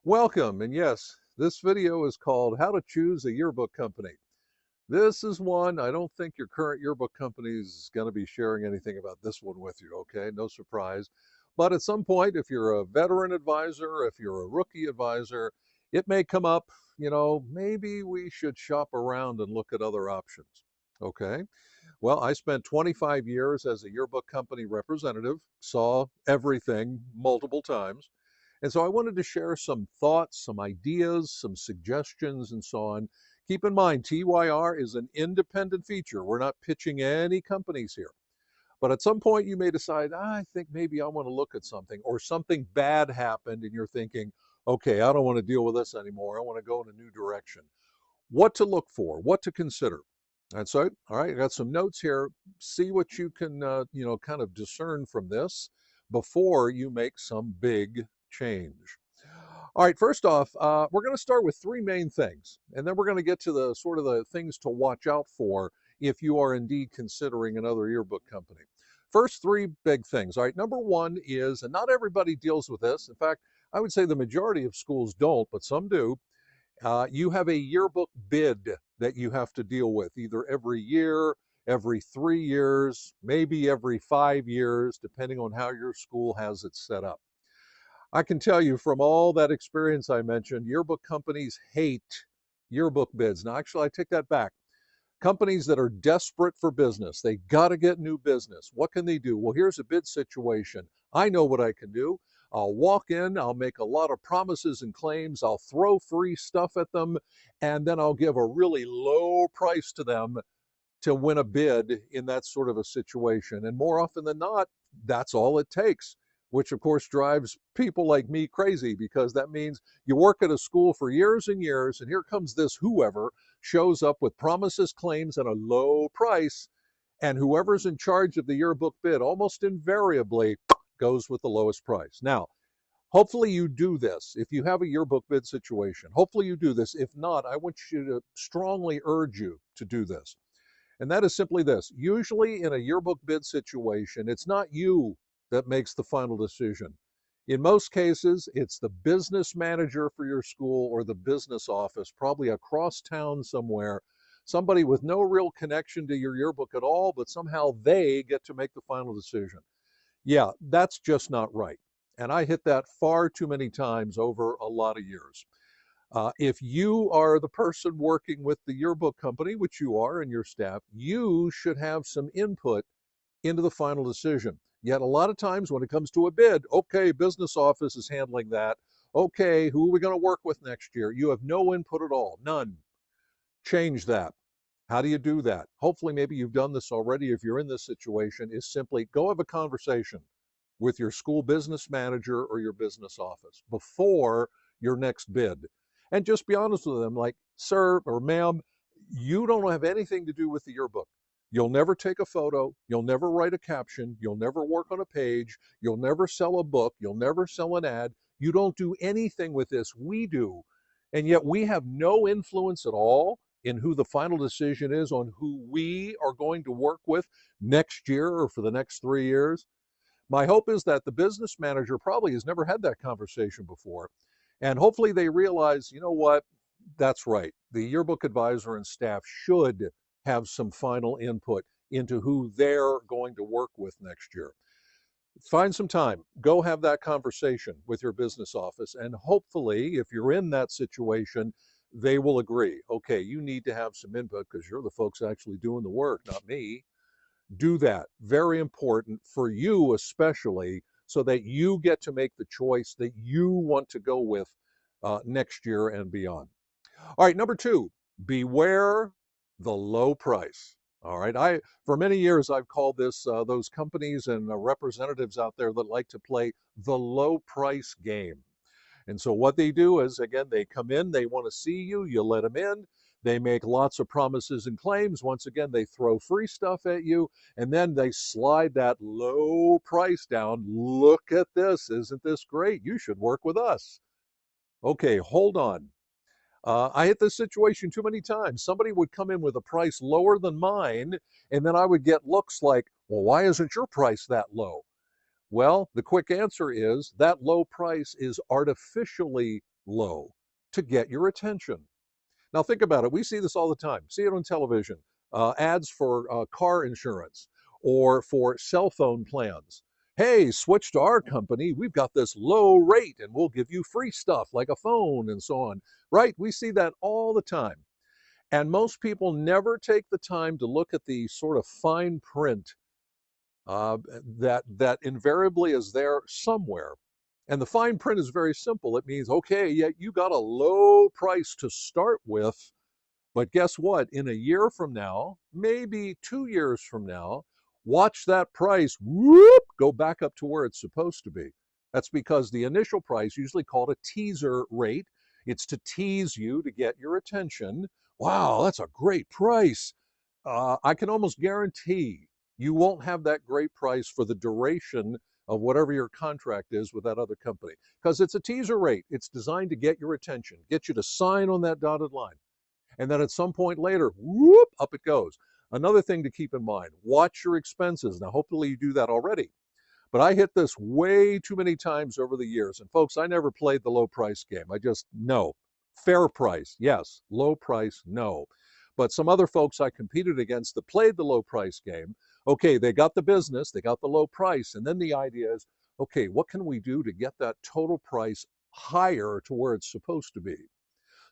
Welcome, and yes, this video is called How to Choose a Yearbook Company. This is one, I don't think your current yearbook company is going to be sharing anything about this one with you, okay? No surprise. But at some point, if you're a veteran advisor, if you're a rookie advisor, it may come up, maybe we should shop around and look at other options, okay? Well, I spent 25 years as a yearbook company representative, saw everything multiple times. And so I wanted to share some thoughts, some ideas, some suggestions, and so on. Keep in mind, TYR is an independent feature. We're not pitching any companies here. But at some point, you may decide, I think maybe I want to look at something, or something bad happened, and you're thinking, okay, I don't want to deal with this anymore. I want to go in a new direction. What to look for, what to consider. And so, all right, I got some notes here. See what you can, kind of discern from this before you make some big change. All right, first off, we're going to start with three main things, and then we're going to get to the sort of the things to watch out for if you are indeed considering another yearbook company. First, three big things. All right, number one is, and not everybody deals with this. In fact, I would say the majority of schools don't, but some do. You have a yearbook bid that you have to deal with either every year, every 3 years, maybe every 5 years, depending on how your school has it set up. I can tell you from all that experience I mentioned, yearbook companies hate yearbook bids. Now, actually, I take that back. Companies that are desperate for business, they got to get new business. What can they do? Well, here's a bid situation. I know what I can do. I'll walk in, I'll make a lot of promises and claims, I'll throw free stuff at them, and then I'll give a really low price to them to win a bid in that sort of a situation. And more often than not, that's all it takes, which of course drives people like me crazy, because that means you work at a school for years and years, and here comes this whoever shows up with promises, claims, and a low price, and whoever's in charge of the yearbook bid almost invariably goes with the lowest price. Now, hopefully you do this. If you have a yearbook bid situation, hopefully you do this. If not, I want you to strongly urge you to do this. And that is simply this. Usually in a yearbook bid situation, it's not you that makes the final decision. In most cases, it's the business manager for your school or the business office, probably across town somewhere, somebody with no real connection to your yearbook at all, but somehow they get to make the final decision. Yeah, that's just not right. And I hit that far too many times over a lot of years. If you are the person working with the yearbook company, which you are, and your staff, you should have some input into the final decision. Yet a lot of times when it comes to a bid, okay, business office is handling that. Okay, who are we going to work with next year? You have no input at all, none. Change that. How do you do that? Hopefully, maybe you've done this already. If you're in this situation, is simply go have a conversation with your school business manager or your business office before your next bid. And just be honest with them, like, sir or ma'am, you don't have anything to do with the yearbook. You'll never take a photo. You'll never write a caption. You'll never work on a page. You'll never sell a book. You'll never sell an ad. You don't do anything with this. We do. And yet we have no influence at all in who the final decision is on who we are going to work with next year or for the next 3 years. My hope is that the business manager probably has never had that conversation before. And hopefully they realize, you know what, that's right. The yearbook advisor and staff should have some final input into who they're going to work with next year. Find some time, go have that conversation with your business office, and hopefully, if you're in that situation, they will agree. Okay, you need to have some input because you're the folks actually doing the work, not me. Do that. Very important for you, especially, so that you get to make the choice that you want to go with next year and beyond. All right, number two, beware the low price. All right, for many years I've called this those companies and representatives out there that like to play the low price game. And so what they do is, again, they come in, they want to see you, you let them in, they make lots of promises and claims. Once again, they throw free stuff at you, and then they slide that low price down. Look at this. Isn't this great? You should work with us. Okay, hold on. I hit this situation too many times. Somebody would come in with a price lower than mine, and then I would get looks like, well, why isn't your price that low? Well, the quick answer is that low price is artificially low to get your attention. Now think about it. We see this all the time. See it on television. Ads for car insurance or for cell phone plans. Hey, switch to our company. We've got this low rate and we'll give you free stuff like a phone and so on. Right? We see that all the time. And most people never take the time to look at the sort of fine print that invariably is there somewhere. And the fine print is very simple. It means, okay, yeah, you got a low price to start with, but guess what? In a year from now, maybe 2 years from now, watch that price whoop go back up to where it's supposed to be. That's because the initial price, usually called a teaser rate, it's to tease you to get your attention. Wow, that's a great price. I can almost guarantee you won't have that great price for the duration of whatever your contract is with that other company because it's a teaser rate. It's designed to get your attention, get you to sign on that dotted line. And then at some point later, whoop, up it goes. Another thing to keep in mind, watch your expenses. Now, hopefully you do that already. But I hit this way too many times over the years. And folks, I never played the low price game. I just, no. Fair price, yes. Low price, no. But some other folks I competed against that played the low price game, okay, they got the business, they got the low price. And then the idea is, okay, what can we do to get that total price higher to where it's supposed to be?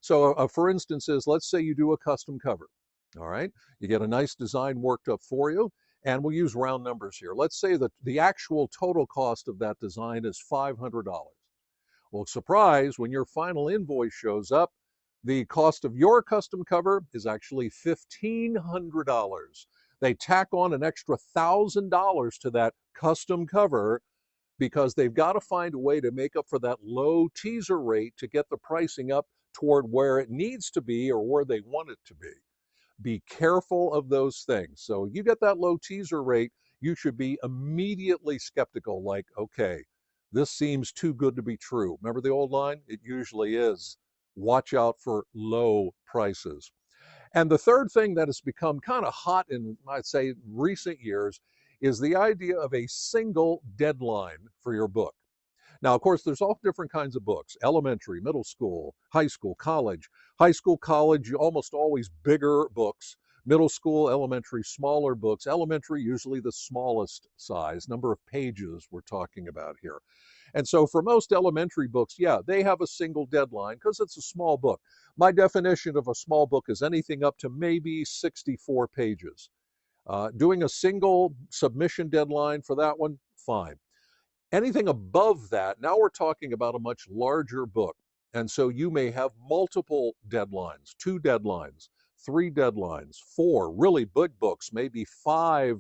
So for instance is, let's say you do a custom cover, all right? You get a nice design worked up for you, and we'll use round numbers here. Let's say that the actual total cost of that design is $500. Well, surprise, when your final invoice shows up, the cost of your custom cover is actually $1,500. They tack on an extra $1,000 to that custom cover because they've got to find a way to make up for that low teaser rate to get the pricing up toward where it needs to be or where they want it to be. Be careful of those things. So you get that low teaser rate, you should be immediately skeptical, like, okay, this seems too good to be true. Remember the old line? It usually is. Watch out for low prices. And the third thing that has become kind of hot in, I'd say, recent years is the idea of a single deadline for your book. Now, of course, there's all different kinds of books: elementary, middle school, high school, college. High school, college, almost always bigger books. Middle school, elementary, smaller books. Elementary, usually the smallest size, number of pages we're talking about here. And so for most elementary books, yeah, they have a single deadline because it's a small book. My definition of a small book is anything up to maybe 64 pages. Doing a single submission deadline for that one, fine. Anything above that, now we're talking about a much larger book. And so you may have multiple deadlines, 2 deadlines, 3 deadlines, 4 really big books, maybe 5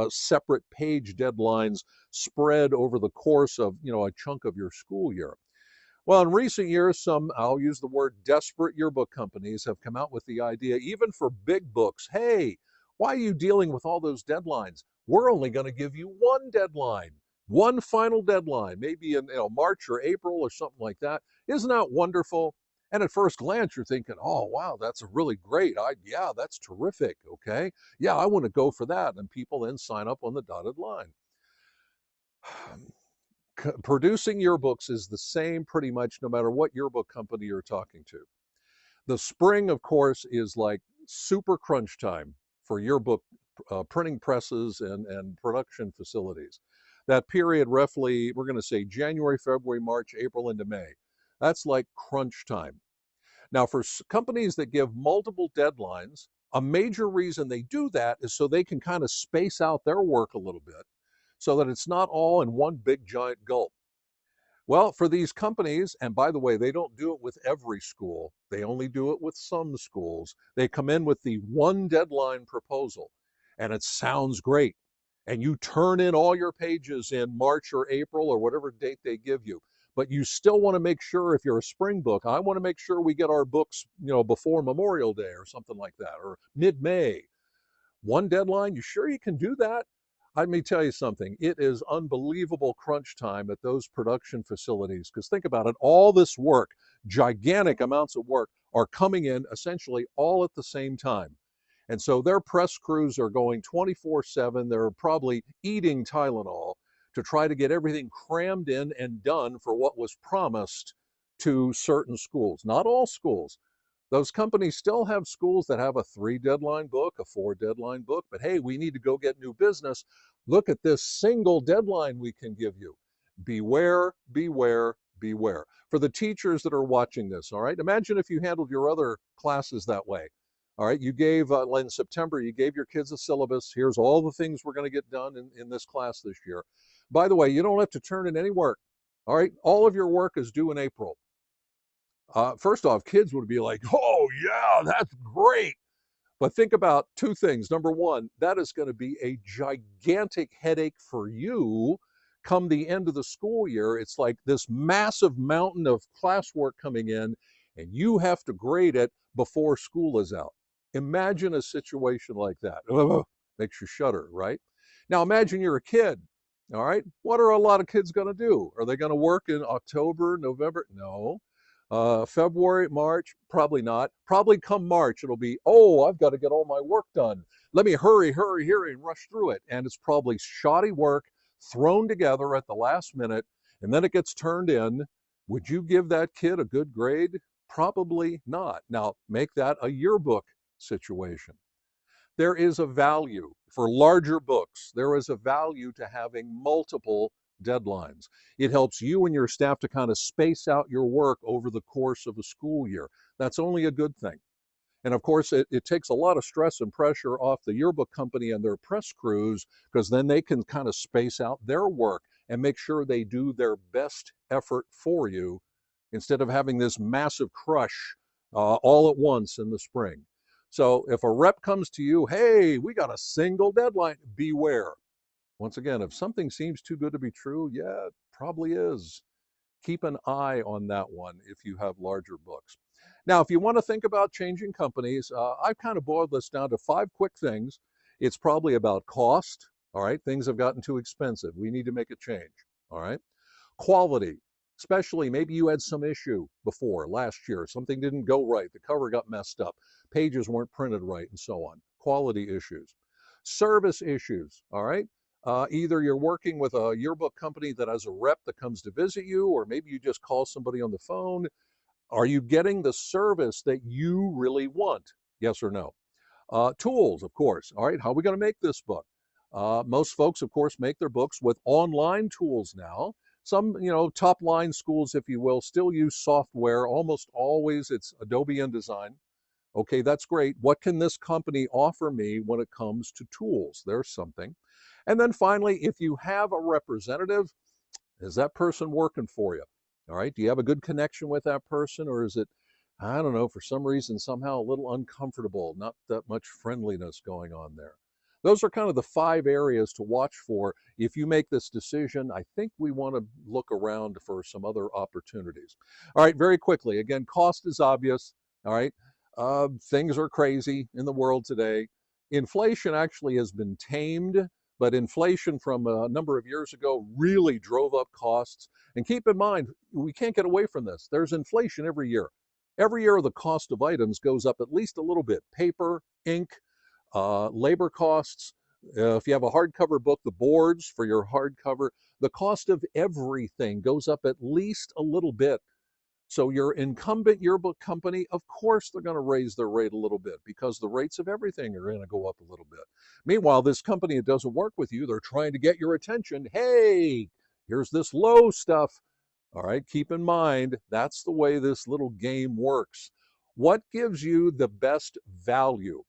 separate page deadlines spread over the course of, a chunk of your school year. Well, in recent years, some, I'll use the word desperate yearbook companies have come out with the idea, even for big books, hey, why are you dealing with all those deadlines? We're only going to give you one deadline, one final deadline, maybe in March or April or something like that. Isn't that wonderful? And at first glance, you're thinking, oh, wow, that's a really great. Yeah, that's terrific. Okay. Yeah, I want to go for that. And people then sign up on the dotted line. Producing yearbooks is the same pretty much no matter what yearbook company you're talking to. The spring, of course, is like super crunch time for yearbook printing presses and production facilities. That period, roughly, we're going to say January, February, March, April into May. That's like crunch time. Now, for companies that give multiple deadlines, a major reason they do that is so they can kind of space out their work a little bit so that it's not all in one big giant gulp. Well, for these companies, and by the way, they don't do it with every school, they only do it with some schools. They come in with the one deadline proposal, and it sounds great. And you turn in all your pages in March or April or whatever date they give you. But you still want to make sure, if you're a spring book, I want to make sure we get our books, before Memorial Day or something like that, or mid-May. One deadline, you sure you can do that? Let me tell you something. It is unbelievable crunch time at those production facilities because think about it, all this work, gigantic amounts of work, are coming in essentially all at the same time. And so their press crews are going 24/7. They're probably eating Tylenol to try to get everything crammed in and done for what was promised to certain schools. Not all schools. Those companies still have schools that have a 3 deadline book, a 4 deadline book, but hey, we need to go get new business. Look at this single deadline we can give you. Beware, beware, beware. For the teachers that are watching this, all right, imagine if you handled your other classes that way. All right, you gave, in September, you gave your kids a syllabus. Here's all the things we're going to get done in this class this year. By the way, you don't have to turn in any work. All right, all of your work is due in April. First off, kids would be like, oh, yeah, that's great. But think about two things. Number one, that is going to be a gigantic headache for you come the end of the school year. It's like this massive mountain of classwork coming in, and you have to grade it before school is out. Imagine a situation like that. Ugh, makes you shudder, right? Now, imagine you're a kid. All right. What are a lot of kids going to do? Are they going to work in October, November? No. February, March, probably not. Probably come March, it'll be, oh, I've got to get all my work done. Let me hurry, hurry, hurry, and rush through it. And it's probably shoddy work thrown together at the last minute, and then it gets turned in. Would you give that kid a good grade? Probably not. Now, make that a yearbook situation. There is a value for larger books. There is a value to having multiple deadlines. It helps you and your staff to kind of space out your work over the course of a school year. That's only a good thing. And of course, it takes a lot of stress and pressure off the yearbook company and their press crews, because then they can kind of space out their work and make sure they do their best effort for you instead of having this massive crush all at once in the spring. So if a rep comes to you, hey, we got a single deadline, beware. Once again, if something seems too good to be true, yeah, it probably is. Keep an eye on that one if you have larger books. Now, if you want to think about changing companies, I've kind of boiled this down to 5 quick things. It's probably about cost. All right, things have gotten too expensive. We need to make a change. All right. Quality, especially maybe you had some issue before last year. Something didn't go right. The cover got messed up. Pages weren't printed right and so on. Quality issues. Service issues. All right. Either you're working with a yearbook company that has a rep that comes to visit you, or maybe you just call somebody on the phone. Are you getting the service that you really want? Yes or no? Tools, of course. All right, how are we going to make this book? Most folks, of course, make their books with online tools now. Some, top line schools, if you will, still use software. Almost always it's Adobe InDesign. Okay, that's great. What can this company offer me when it comes to tools? There's something. And then finally, if you have a representative, is that person working for you? All right, do you have a good connection with that person, or is it, I don't know, for some reason, somehow a little uncomfortable, not that much friendliness going on there? Those are kind of the 5 areas to watch for. If you make this decision, I think we want to look around for some other opportunities. All right, very quickly, again, cost is obvious. All right, things are crazy in the world today. Inflation actually has been tamed, but inflation from a number of years ago really drove up costs. And keep in mind, we can't get away from this. There's inflation every year. Every year, the cost of items goes up at least a little bit. Paper, ink, labor costs. If you have a hardcover book, the boards for your hardcover, the cost of everything goes up at least a little bit. So your incumbent yearbook company, of course, they're going to raise their rate a little bit because the rates of everything are going to go up a little bit. Meanwhile, this company that doesn't work with you, they're trying to get your attention. Hey, here's this low stuff. All right, keep in mind, that's the way this little game works. What gives you the best value?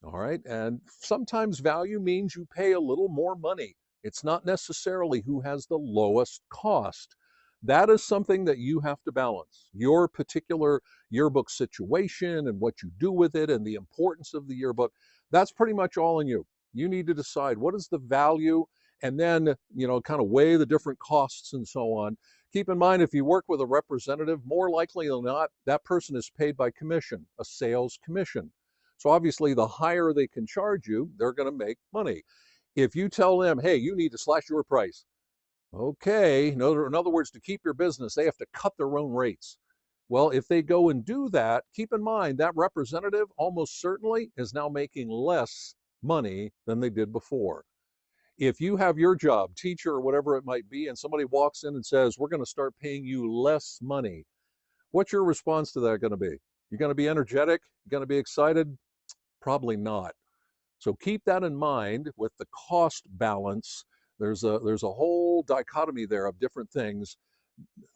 All right, and sometimes value means you pay a little more money. It's not necessarily who has the lowest cost. That is something that you have to balance. Your particular yearbook situation and what you do with it and the importance of the yearbook, that's pretty much all in you. You need to decide what is the value, and then, kind of weigh the different costs and so on. Keep in mind, if you work with a representative, more likely than not, that person is paid by commission, a sales commission. So obviously, the higher they can charge you, they're going to make money. If you tell them, hey, you need to slash your price, okay, in other words, to keep your business, they have to cut their own rates. Well, if they go and do that, keep in mind that representative almost certainly is now making less money than they did before. If you have your job, teacher or whatever it might be, and somebody walks in and says, we're going to start paying you less money, What's your response to that going to be? You're going to be energetic? You're going to be excited? Probably not. So keep that in mind with the cost balance. There's a whole dichotomy there of different things.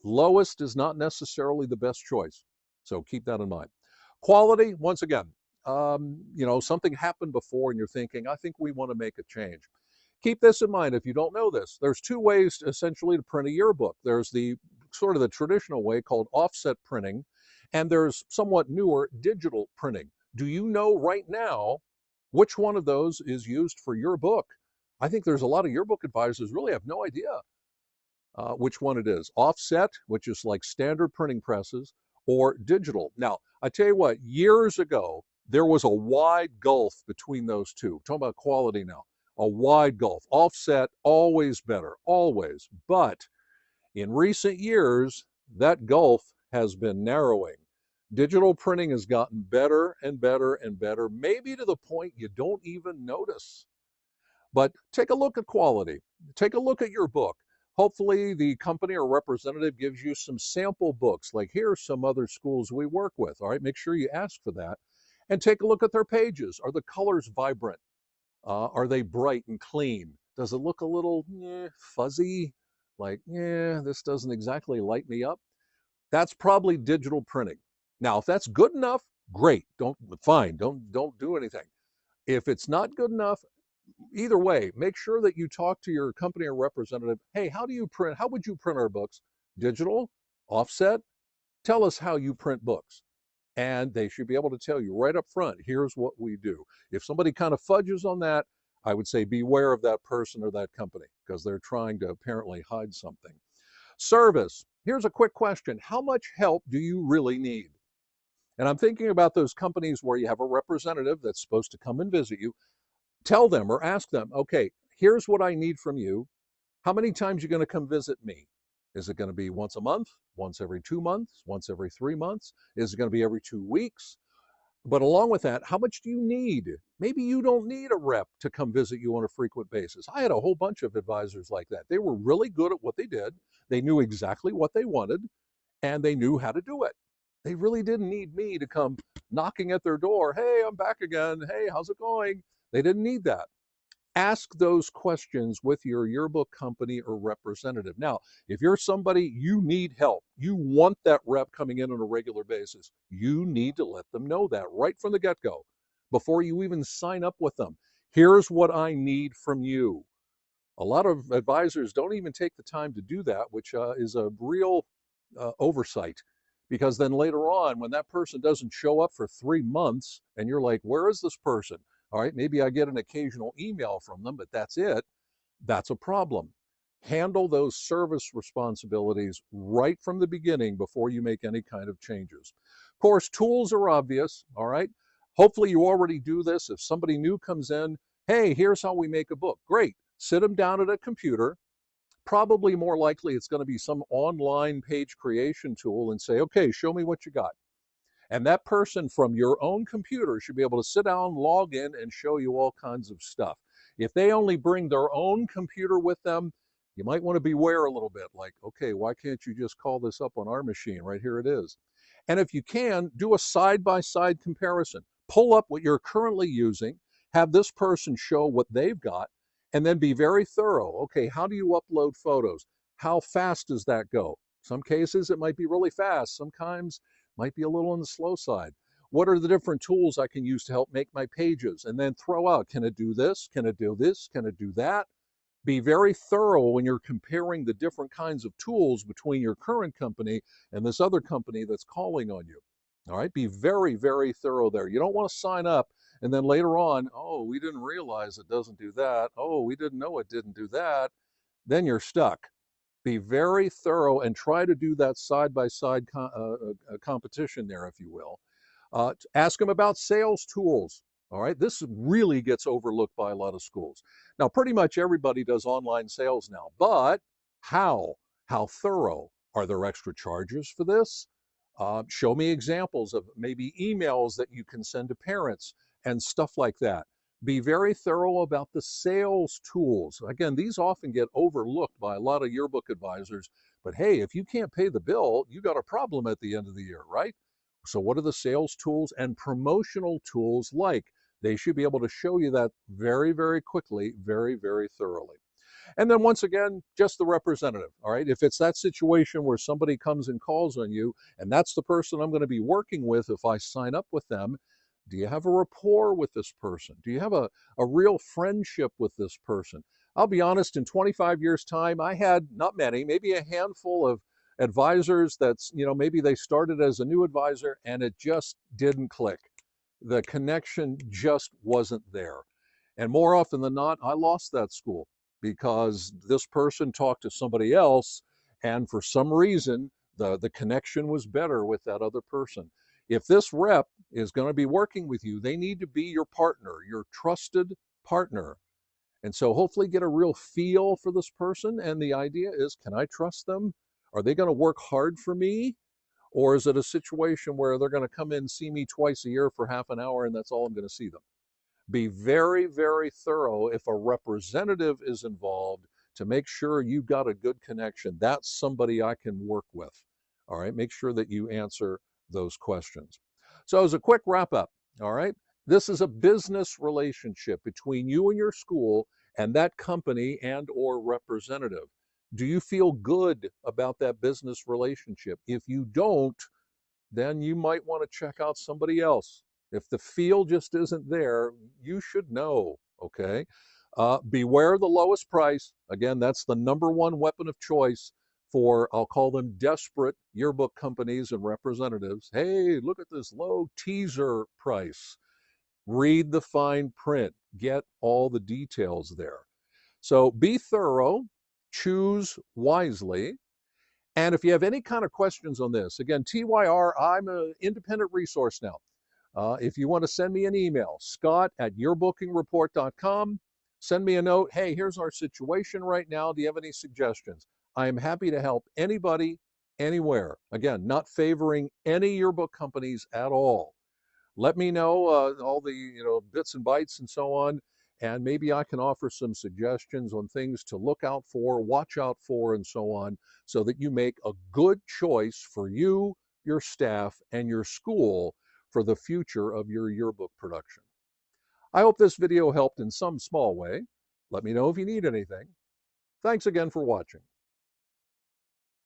Lowest is not necessarily the best choice. So keep that in mind. Quality, once again, something happened before and you're thinking, I think we want to make a change. Keep this in mind if you don't know this. There's two ways essentially to print a yearbook. There's the sort of the traditional way called offset printing, and there's somewhat newer digital printing. Do you know right now which one of those is used for your book? I think there's a lot of yearbook advisors really have no idea which one it is. Offset, which is like standard printing presses, or digital. Now, I tell you what, years ago, there was a wide gulf between those two. Talking about quality now, a wide gulf. Offset, always better, always. But in recent years, that gulf has been narrowing. Digital printing has gotten better and better and better, maybe to the point you don't even notice. But take a look at quality. Take a look at your book. Hopefully the company or representative gives you some sample books, like here are some other schools we work with. All right, make sure you ask for that. And take a look at their pages. Are the colors vibrant? Are they bright and clean? Does it look a little fuzzy? Like, this doesn't exactly light me up. That's probably digital printing. Now, if that's good enough, great. Fine. Don't do anything. If it's not good enough, either way, make sure that you talk to your company or representative. Hey, how do you print? How would you print our books? Digital, offset? Tell us how you print books. And they should be able to tell you right up front, here's what we do. If somebody kind of fudges on that, I would say beware of that person or that company because they're trying to apparently hide something. Service. Here's a quick question. How much help do you really need? And I'm thinking about those companies where you have a representative that's supposed to come and visit you. Tell them or ask them, okay, here's what I need from you. How many times are you going to come visit me? Is it going to be once a month, once every 2 months, once every 3 months? Is it going to be every 2 weeks? But along with that, how much do you need? Maybe you don't need a rep to come visit you on a frequent basis. I had a whole bunch of advisors like that. They were really good at what they did. They knew exactly what they wanted and they knew how to do it. They really didn't need me to come knocking at their door. Hey, I'm back again. Hey, how's it going? They didn't need that. Ask those questions with your yearbook company or representative. Now, if you're somebody, you need help, you want that rep coming in on a regular basis, you need to let them know that right from the get-go before you even sign up with them. Here's what I need from you. A lot of advisors don't even take the time to do that, which is a real oversight. Because then later on, when that person doesn't show up for 3 months and you're like, where is this person? All right, maybe I get an occasional email from them, but that's it. That's a problem. Handle those service responsibilities right from the beginning before you make any kind of changes. Of course, tools are obvious, all right? Hopefully you already do this. If somebody new comes in, hey, here's how we make a book. Great. Sit them down at a computer. Probably more likely it's going to be some online page creation tool and say, okay, show me what you got. And that person from your own computer should be able to sit down, log in, and show you all kinds of stuff. If they only bring their own computer with them, you might want to beware a little bit, like, okay, why can't you just call this up on our machine? Right here it is. And if you can, do a side-by-side comparison. Pull up what you're currently using, have this person show what they've got, and then be very thorough. Okay, how do you upload photos? How fast does that go? Some cases it might be really fast. Sometimes might be a little on the slow side. What are the different tools I can use to help make my pages? And then throw out, can it do this? Can it do this? Can it do that? Be very thorough when you're comparing the different kinds of tools between your current company and this other company that's calling on you. All right, be very, very thorough there. You don't want to sign up and then later on, oh, we didn't realize it doesn't do that. Oh, we didn't know it didn't do that. Then you're stuck. Be very thorough and try to do that side-by-side competition there, if you will. Ask them about sales tools. All right, this really gets overlooked by a lot of schools. Now, pretty much everybody does online sales now, but how? How thorough? Are there extra charges for this? Show me examples of maybe emails that you can send to parents and stuff like that. Be very thorough about the sales tools. Again, these often get overlooked by a lot of yearbook advisors But hey, if you can't pay the bill, you got a problem at the end of the year, right? So what are the sales tools and promotional tools like? They should be able to show you that very, very quickly, very, very thoroughly. And then once again, just the representative. All right. If it's that situation where somebody comes and calls on you, and that's the person I'm going to be working with if I sign up with them, do you have a rapport with this person? Do you have a real friendship with this person? I'll be honest, in 25 years' time, I had not many, maybe a handful of advisors that's, maybe they started as a new advisor and it just didn't click. The connection just wasn't there. And more often than not, I lost that school because this person talked to somebody else, and for some reason, the connection was better with that other person. If this rep is going to be working with you, they need to be your partner, your trusted partner. And so hopefully get a real feel for this person. And the idea is, can I trust them? Are they going to work hard for me? Or is it a situation where they're going to come in, see me twice a year for half an hour, and that's all I'm going to see them? Be very, very thorough if a representative is involved to make sure you've got a good connection. That's somebody I can work with. All right, make sure that you answer those questions. So as a quick wrap up, all right, this is a business relationship between you and your school and that company and or representative. Do you feel good about that business relationship? If you don't, then you might want to check out somebody else. If the feel just isn't there, you should know, okay? Beware the lowest price. Again, that's the number one weapon of choice for, I'll call them desperate yearbook companies and representatives. Hey, look at this low teaser price. Read the fine print, get all the details there. So be thorough, choose wisely, and if you have any kind of questions on this, again, TYR, I'm an independent resource now. If you want to send me an email, scott@yourbookingreport.com, send me a note. Hey, here's our situation right now. Do you have any suggestions? I am happy to help anybody, anywhere. Again, not favoring any yearbook companies at all. Let me know all the bits and bytes and so on, and maybe I can offer some suggestions on things to look out for, watch out for, and so on, so that you make a good choice for you, your staff, and your school for the future of your yearbook production. I hope this video helped in some small way. Let me know if you need anything. Thanks again for watching.